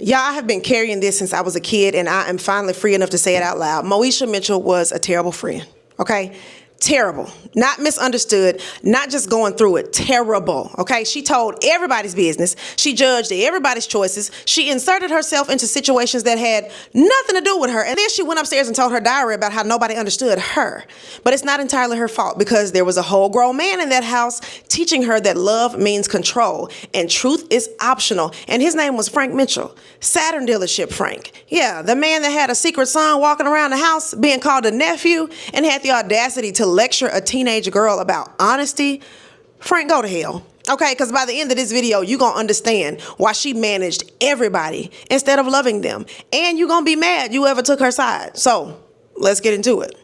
Y'all have been carrying this since I was a kid, and I am finally free enough to say it out loud. Moesha Mitchell was a terrible friend, okay? Terrible. Not misunderstood, not just going through it. Terrible, okay? She told everybody's business. She judged everybody's choices. She inserted herself into situations that had nothing to do with her. And then she went upstairs and told her diary about how nobody understood her. But it's not entirely her fault, because there was a whole grown man in that house teaching her that love means control and truth is optional. And his name was Frank Mitchell. Saturn dealership Frank. Yeah, the man that had a secret son walking around the house being called a nephew and had the audacity to lecture a teenage girl about honesty. Frank, go to hell. Okay, because by the end of this video, you're going to understand why she managed everybody instead of loving them. And you're going to be mad you ever took her side. So let's get into it.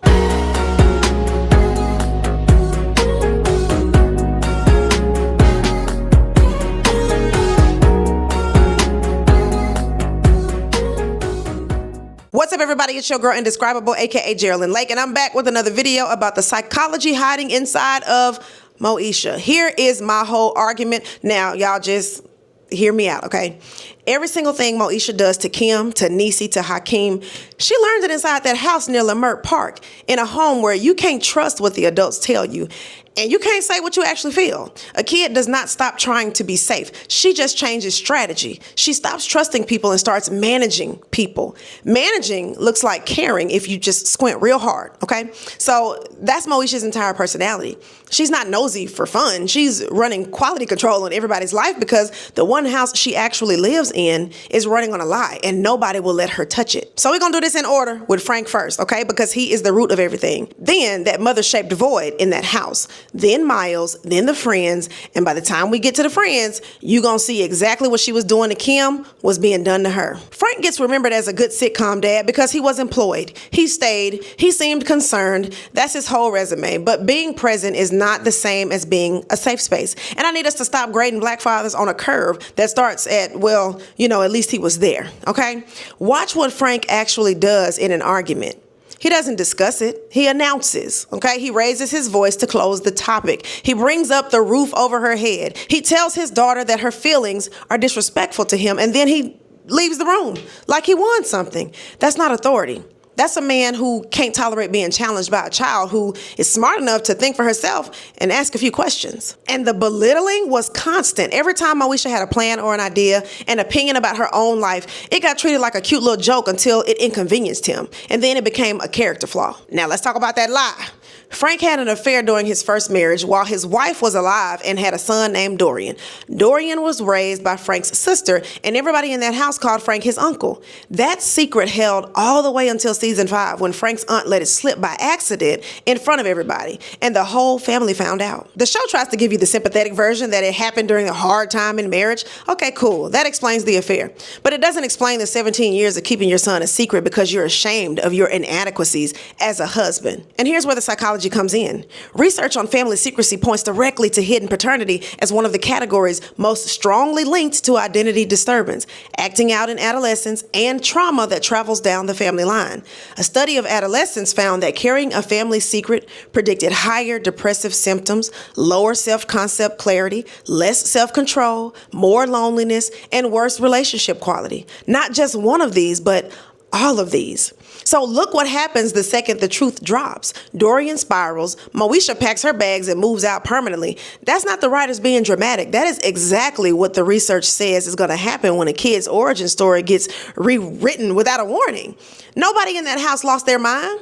What's up, everybody? It's your girl Indescribable, aka Geraldine Lake, and I'm back with another video about the psychology hiding inside of Moesha. Here is my whole argument. Now, y'all just hear me out, okay? Every single thing Moesha does to Kim, to Niecy, to Hakeem, she learned it inside that house near Lamert Park, in a home where you can't trust what the adults tell you. And you can't say what you actually feel. A kid does not stop trying to be safe. She just changes strategy. She stops trusting people and starts managing people. Managing looks like caring if you just squint real hard, okay? So that's Moesha's entire personality. She's not nosy for fun. She's running quality control on everybody's life because the one house she actually lives in is running on a lie and nobody will let her touch it. So we're gonna do this in order with Frank first, okay? Because he is the root of everything. Then that mother-shaped void in that house. Then Myles, then the friends, and by the time we get to the friends, you're gonna see exactly what she was doing to Kim was being done to her. Frank gets remembered as a good sitcom dad because he was employed. He stayed, he seemed concerned. That's his whole resume. But being present is not the same as being a safe space. And I need us to stop grading black fathers on a curve that starts at, well, you know, at least he was there, okay? Watch what Frank actually does in an argument. He doesn't discuss it. He announces, okay? He raises his voice to close the topic. He brings up the roof over her head. He tells his daughter that her feelings are disrespectful to him, and then he leaves the room like he won something. That's not authority. That's a man who can't tolerate being challenged by a child who is smart enough to think for herself and ask a few questions. And the belittling was constant. Every time Moesha had a plan or an idea, an opinion about her own life, it got treated like a cute little joke until it inconvenienced him. And then it became a character flaw. Now let's talk about that lie. Frank had an affair during his first marriage while his wife was alive and had a son named Dorian. Dorian was raised by Frank's sister, and everybody in that house called Frank his uncle. That secret held all the way until season 5, when Frank's aunt let it slip by accident in front of everybody, and the whole family found out. The show tries to give you the sympathetic version that it happened during a hard time in marriage. Okay, cool. That explains the affair. But it doesn't explain the 17 years of keeping your son a secret because you're ashamed of your inadequacies as a husband. And here's where the psychology comes in. Research on family secrecy points directly to hidden paternity as one of the categories most strongly linked to identity disturbance, acting out in adolescence, and trauma that travels down the family line. A study of adolescents found that carrying a family secret predicted higher depressive symptoms, lower self-concept clarity, less self-control, more loneliness, and worse relationship quality. Not just one of these, but all of these. So look what happens the second the truth drops. Dorian spirals, Moesha packs her bags and moves out permanently. That's not the writers being dramatic. That is exactly what the research says is going to happen when a kid's origin story gets rewritten without a warning. Nobody in that house lost their mind.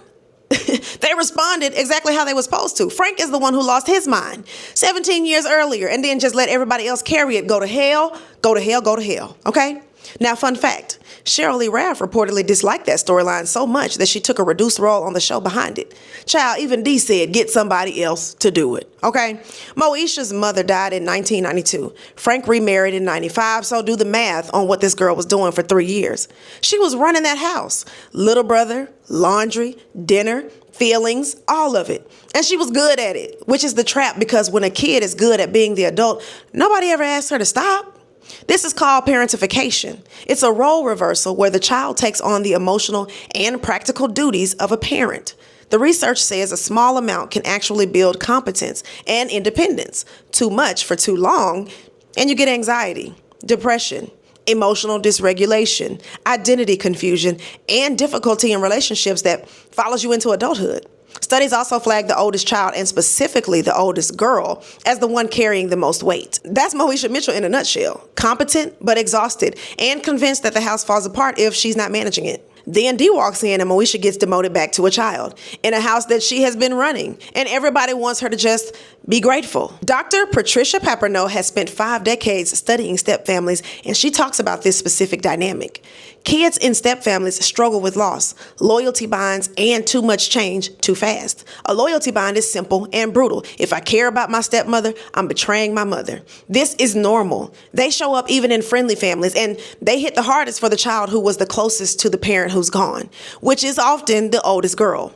They responded exactly how they were supposed to. Frank is the one who lost his mind 17 years earlier and then just let everybody else carry it. Go to hell, go to hell, go to hell. Okay? Now, fun fact, Cheryl Lee Ralph reportedly disliked that storyline so much that she took a reduced role on the show behind it. Child, even Dee said, get somebody else to do it, okay? Moesha's mother died in 1992. Frank remarried in 95, so do the math on what this girl was doing for 3 years. She was running that house. Little brother, laundry, dinner, feelings, all of it. And she was good at it, which is the trap, because when a kid is good at being the adult, nobody ever asks her to stop. This is called parentification. It's a role reversal where the child takes on the emotional and practical duties of a parent. The research says a small amount can actually build competence and independence. Too much for too long, and you get anxiety, depression, emotional dysregulation, identity confusion, and difficulty in relationships that follows you into adulthood. Studies also flag the oldest child, and specifically the oldest girl, as the one carrying the most weight. That's Moesha Mitchell in a nutshell. Competent but exhausted and convinced that the house falls apart if she's not managing it. Then D walks in and Moesha gets demoted back to a child in a house that she has been running, and everybody wants her to just be grateful. Dr. Patricia Paperno has spent 5 decades studying stepfamilies, and she talks about this specific dynamic. Kids in stepfamilies struggle with loss, loyalty binds, and too much change too fast. A loyalty bind is simple and brutal. If I care about my stepmother, I'm betraying my mother. This is normal. They show up even in friendly families, and they hit the hardest for the child who was the closest to the parent who's gone, which is often the oldest girl.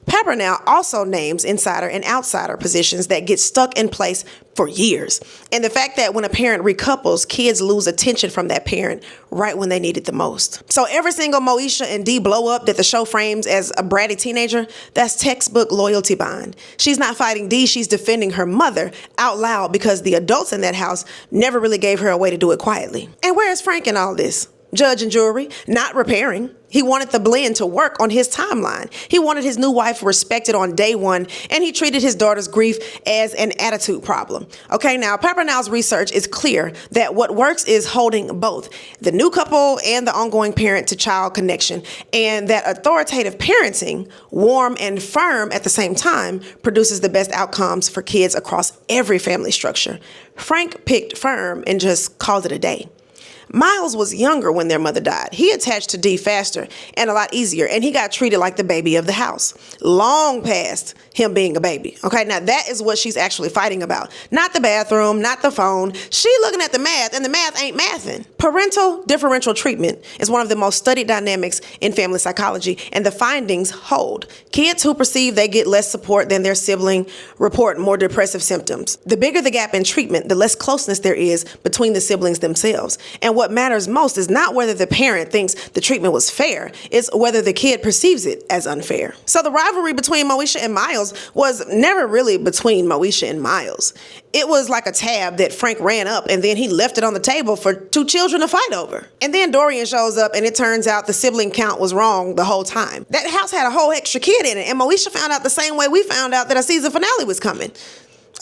Pepper now also names insider and outsider positions that get stuck in place for years. And the fact that when a parent recouples, kids lose attention from that parent right when they need it the most. So every single Moesha and D blow up that the show frames as a bratty teenager, that's textbook loyalty bind. She's not fighting D, she's defending her mother out loud because the adults in that house never really gave her a way to do it quietly. And where is Frank in all this? Judge and jury, not repairing. He wanted the blend to work on his timeline. He wanted his new wife respected on day one, and he treated his daughter's grief as an attitude problem. Okay, now Paperno's research is clear that what works is holding both the new couple and the ongoing parent-to-child connection, and that authoritative parenting, warm and firm at the same time, produces the best outcomes for kids across every family structure. Frank picked firm and just called it a day. Myles was younger when their mother died. He attached to D faster and a lot easier, and he got treated like the baby of the house, long past him being a baby. Okay, now that is what she's actually fighting about. Not the bathroom, not the phone. She looking at the math, and the math ain't mathing. Parental differential treatment is one of the most studied dynamics in family psychology, and the findings hold. Kids who perceive they get less support than their sibling report more depressive symptoms. The bigger the gap in treatment, the less closeness there is between the siblings themselves. And what matters most is not whether the parent thinks the treatment was fair, it's whether the kid perceives it as unfair. So the rivalry between Moesha and Myles was never really between Moesha and Myles. It was like a tab that Frank ran up and then he left it on the table for 2 children to fight over. And then Dorian shows up and it turns out the sibling count was wrong the whole time. That house had a whole extra kid in it, and Moesha found out the same way we found out that a season finale was coming.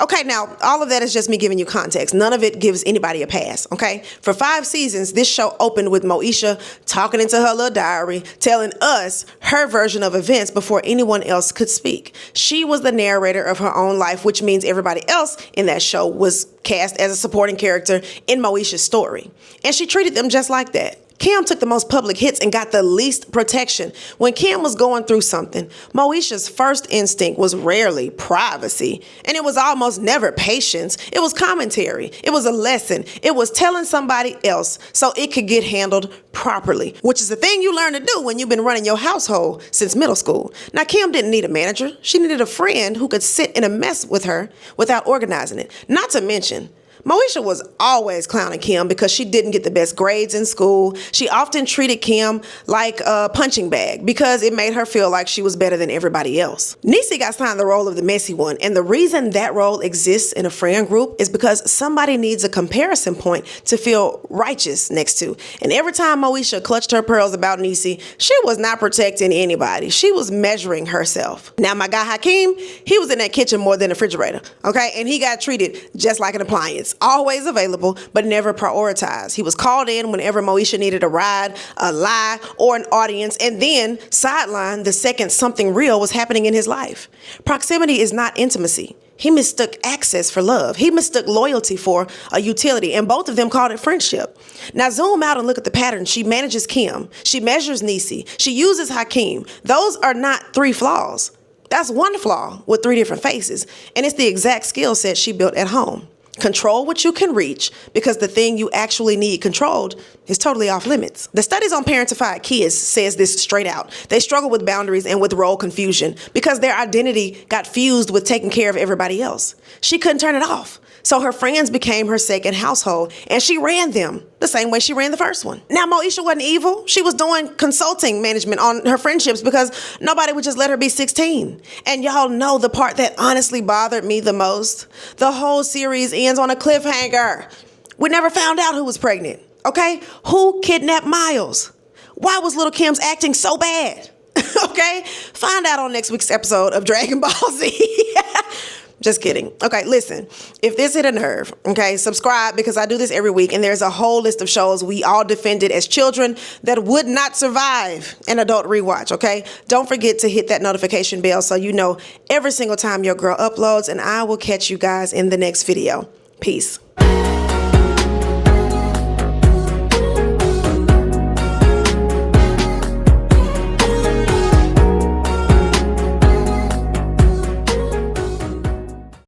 Okay, now, all of that is just me giving you context. None of it gives anybody a pass, okay? For 5 seasons, this show opened with Moesha talking into her little diary, telling us her version of events before anyone else could speak. She was the narrator of her own life, which means everybody else in that show was cast as a supporting character in Moesha's story. And she treated them just like that. Kim took the most public hits and got the least protection. When Kim was going through something, Moesha's first instinct was rarely privacy, and it was almost never patience. It was commentary. It was a lesson. It was telling somebody else so it could get handled properly, which is the thing you learn to do when you've been running your household since middle school. Now, Kim didn't need a manager. She needed a friend who could sit in a mess with her without organizing it. Not to mention, Moesha was always clowning Kim because she didn't get the best grades in school. She often treated Kim like a punching bag because it made her feel like she was better than everybody else. Niecy got signed the role of the messy one, and the reason that role exists in a friend group is because somebody needs a comparison point to feel righteous next to. And every time Moesha clutched her pearls about Niecy, she was not protecting anybody. She was measuring herself. Now, my guy Hakeem, he was in that kitchen more than a refrigerator, okay? And he got treated just like an appliance. Always available, but never prioritized. He was called in whenever Moesha needed a ride, a lie, or an audience, and then sidelined the second something real was happening in his life. Proximity is not intimacy. He mistook access for love. He mistook loyalty for a utility, and both of them called it friendship. Now zoom out and look at the pattern. She manages Kim. She measures Niecy. She uses Hakeem. Those are not 3 flaws. That's 1 flaw with 3 different faces, and it's the exact skill set she built at home. Control what you can reach, because the thing you actually need controlled is totally off limits. The studies on parentified kids says this straight out. They struggle with boundaries and with role confusion because their identity got fused with taking care of everybody else. She couldn't turn it off. So her friends became her second household, and she ran them the same way she ran the first one. Now, Moesha wasn't evil. She was doing consulting management on her friendships because nobody would just let her be 16. And y'all know the part that honestly bothered me the most? The whole series ends on a cliffhanger. We never found out who was pregnant. okay? Who kidnapped Myles? Why was little Kim's acting so bad? Okay? Find out on next week's episode of Dragon Ball Z. Just kidding. Okay, listen, if this hit a nerve, okay, subscribe, because I do this every week, and there's a whole list of shows we all defended as children that would not survive an adult rewatch, okay? Don't forget to hit that notification bell so you know every single time your girl uploads, and I will catch you guys in the next video. Peace.